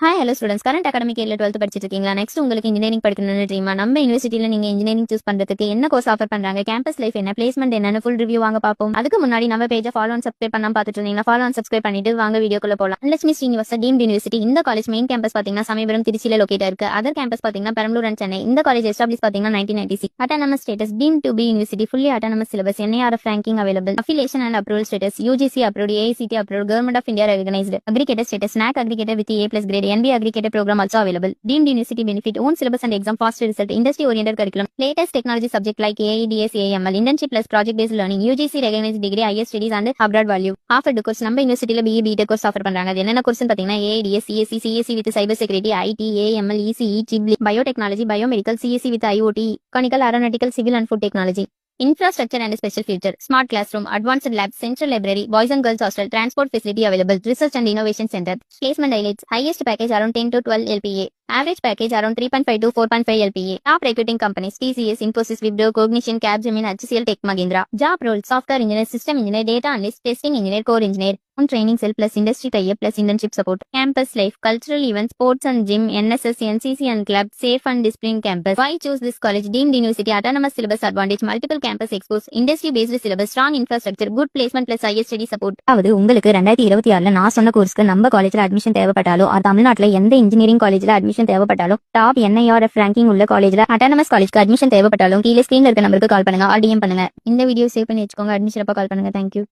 Hi hello students, current academic இயர்ல 12th படிச்சிட்டு இருக்கீங்களா? நெக்ஸ்ட் உங்களுக்கு இன்ஜினியரிங் படிக்கணும்னு ட்ரீமா? நம்ம யூனிவர்சிட்டியில நீங்க இன்ஜினியரிங் சூஸ் பண்றதுக்கு என்ன கோர்ஸ் ஆஃபர் பண்றாங்க, கேம்பஸ் லைஃப் என்ன, பிளேஸ்மெண்ட் என்னன்னு ஃபுல் ரிவ்யூ வாங்க பாப்போம். அதுக்கு முன்னாடி நம்ம பேஜை ஃபாலோ அண்ட் சப்ஸ்கிரைப் பண்ணாம பார்த்துட்டு இருந்தீங்கன்னா ஃபாலோ அண்ட் சப்ஸ்கிரைப் பண்ணிட்டு வாங்க வீடியோக்குள்ள போலாம். Lakshmi Srinivasa deemed university. இந்த காலேஜ் மெயின் கேம்பஸ் பாத்தீங்கன்னா சமயபுரம் திருச்சியில லொகேட் இருக்கு. அதர் கேம்பஸ் பாத்தீங்கன்னா பெரம்பலூர் அண்ட் சென்னை. இந்த காலேஜ் எஸ்டாப்ளிஷ் பாத்தீங்கன்னா 1996. Autonomous status deemed to be university. Fully autonomous syllabus, NARF ranking available. Affiliation and approval status UGC approved, AICTE approved, Government of India recognized. Aggregator status NAC aggregator with A+ grade. NB aggregator program also available. Deemed university benefit, own syllabus and exam fast result, industry oriented curriculum, latest technology subject like AIDS, AML, internship plus project based learning, UGC recognized degree, IS studies and abroad value. Offered course நம்ம யூனிவர்சிட்டில BE BTech course offer பண்றாங்க. அது என்னென்ன கோர்ஸ்னு பாத்தீங்கன்னா AIDS, CSC, CSC with cyber security, IT, AML, ECE, CIBL, biotechnology, biomedical, CSC with IoT, mechanical, aeronautical, civil and food technology. Infrastructure and special feature, smart classroom, advanced labs, central library, boys and girls hostel, transport facility available, research and innovation center. Placement highlights, highest package around 10 to 12 LPA, average package around 3.5 to 4.5 LPA. Top recruiting companies, TCS, Infosys, Wipro, Cognition, Capgemini, HCL, Tech Mahindra. Job roles, software engineer, system engineer, data analyst, testing engineer, core engineer. On training cell plus industry tie-up plus internship support. Campus life, cultural events, sports and gym, NSS, NCC and club, safe and disciplined campus. Why choose this college? Deemed university, autonomous syllabus advantage, multiple campus expos, industry based syllabus, strong infrastructure, good placement plus IS study support. அதாவது உங்களுக்கு 2026ல நான் சொன்ன கோர்ஸ்க்கு நம்ம காலேஜ்ல admission தேவைப்பட்டாலோ, தமிழ்நாட்டுல எந்த engineering காலேஜ்ல admission தேவைப்பட்டாலும், டாப் NIRF ranking உள்ள காலேஜ்ல autonomous காலேஜ்க்கு அட்மிஷன் தேவைப்பட்டாலும் கீழே ஸ்கிரீன்ல இருக்க நம்பருக்கு கால் பண்ணுங்க, DM பண்ணுங்க. இந்த வீடியோ சேவ் பண்ணி வச்சுக்கோங்க. அட்மிஷன் அப்ப கால் பண்ணுங்க. Thank you.